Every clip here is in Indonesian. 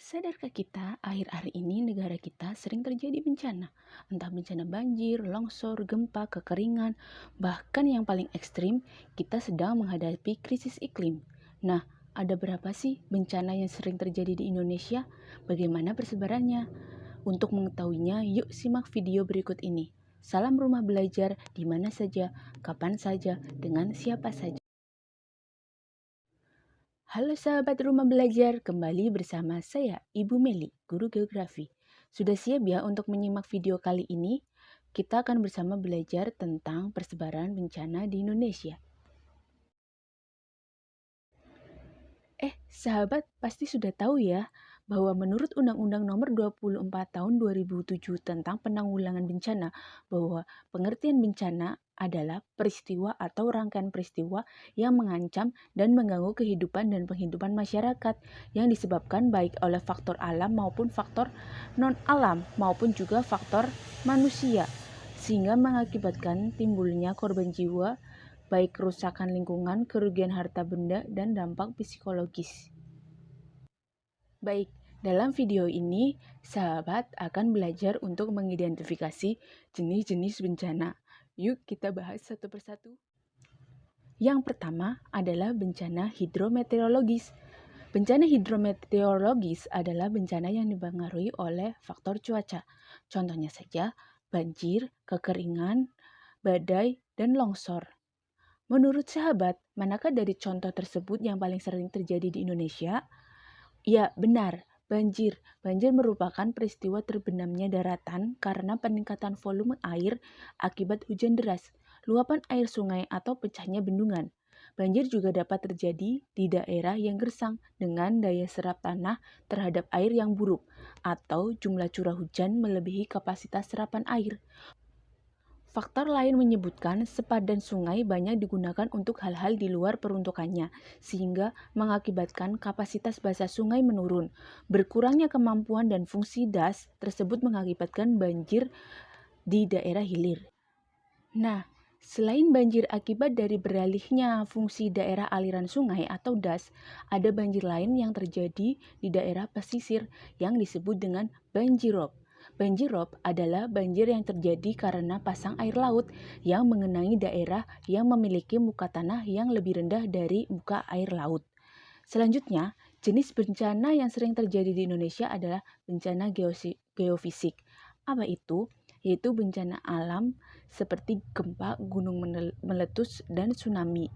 Sadarkah kita, akhir-akhir ini negara kita sering terjadi bencana, entah bencana banjir, longsor, gempa, kekeringan, bahkan yang paling ekstrim, kita sedang menghadapi krisis iklim. Nah, ada berapa sih bencana yang sering terjadi di Indonesia? Bagaimana persebarannya? Untuk mengetahuinya, yuk simak video berikut ini. Salam rumah belajar di mana saja, kapan saja, dengan siapa saja. Halo sahabat rumah belajar, kembali bersama saya Ibu Meli, guru geografi. Sudah siap ya untuk menyimak video kali ini? Kita akan bersama belajar tentang persebaran bencana di Indonesia. Sahabat pasti sudah tahu ya, bahwa menurut Undang-Undang Nomor 24 Tahun 2007 tentang Penanggulangan Bencana, bahwa pengertian bencana adalah peristiwa atau rangkaian peristiwa yang mengancam dan mengganggu kehidupan dan penghidupan masyarakat yang disebabkan baik oleh faktor alam maupun faktor non-alam maupun juga faktor manusia, sehingga mengakibatkan timbulnya korban jiwa, baik kerusakan lingkungan, kerugian harta benda, dan dampak psikologis. Baik, dalam video ini, sahabat akan belajar untuk mengidentifikasi jenis-jenis bencana. Yuk kita bahas satu persatu. Yang pertama adalah bencana hidrometeorologis. Bencana hidrometeorologis adalah bencana yang dipengaruhi oleh faktor cuaca. Contohnya saja, banjir, kekeringan, badai, dan longsor. Menurut sahabat, manakah dari contoh tersebut yang paling sering terjadi di Indonesia? Ya, benar. Banjir. Banjir merupakan peristiwa terbenamnya daratan karena peningkatan volume air akibat hujan deras, luapan air sungai atau pecahnya bendungan. Banjir juga dapat terjadi di daerah yang gersang dengan daya serap tanah terhadap air yang buruk atau jumlah curah hujan melebihi kapasitas serapan air. Faktor lain menyebutkan sepadan sungai banyak digunakan untuk hal-hal di luar peruntukannya, sehingga mengakibatkan kapasitas basah sungai menurun. Berkurangnya kemampuan dan fungsi das tersebut mengakibatkan banjir di daerah hilir. Nah, selain banjir akibat dari beralihnya fungsi daerah aliran sungai atau das, ada banjir lain yang terjadi di daerah pesisir yang disebut dengan banjirop. Banjirop adalah banjir yang terjadi karena pasang air laut yang mengenangi daerah yang memiliki muka tanah yang lebih rendah dari muka air laut. Selanjutnya, jenis bencana yang sering terjadi di Indonesia adalah bencana geofisik. Apa itu? Yaitu bencana alam seperti gempa, gunung meletus, dan tsunami.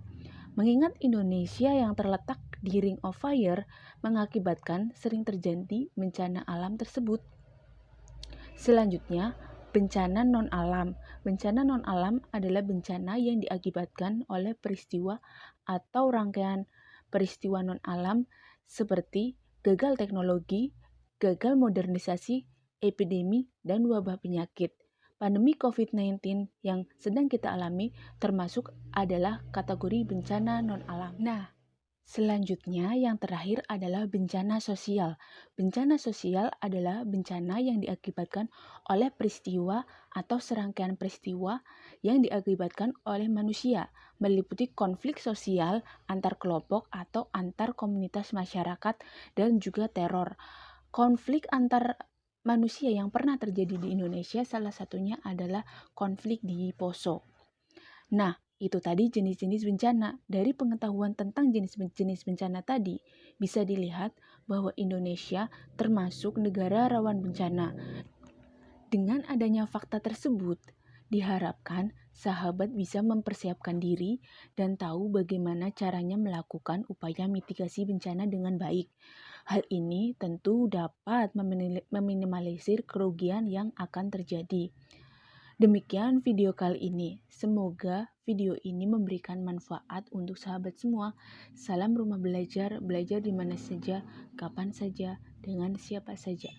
Mengingat Indonesia yang terletak di Ring of Fire mengakibatkan sering terjadi bencana alam tersebut. Selanjutnya, bencana non-alam. Bencana non-alam adalah bencana yang diakibatkan oleh peristiwa atau rangkaian peristiwa non-alam seperti gagal teknologi, gagal modernisasi, epidemi, dan wabah penyakit. Pandemi COVID-19 yang sedang kita alami termasuk adalah kategori bencana non-alam. Nah, selanjutnya, yang terakhir adalah bencana sosial. Bencana sosial adalah bencana yang diakibatkan oleh peristiwa atau serangkaian peristiwa yang diakibatkan oleh manusia, meliputi konflik sosial antar kelompok atau antar komunitas masyarakat dan juga teror. Konflik antar manusia yang pernah terjadi di Indonesia salah satunya adalah konflik di Poso. Nah, itu tadi jenis-jenis bencana. Dari pengetahuan tentang jenis-jenis bencana tadi, bisa dilihat bahwa Indonesia termasuk negara rawan bencana. Dengan adanya fakta tersebut, diharapkan sahabat bisa mempersiapkan diri dan tahu bagaimana caranya melakukan upaya mitigasi bencana dengan baik. Hal ini tentu dapat meminimalisir kerugian yang akan terjadi. Demikian video kali ini. Semoga video ini memberikan manfaat untuk sahabat semua. Salam rumah belajar, belajar di mana saja, kapan saja, dengan siapa saja.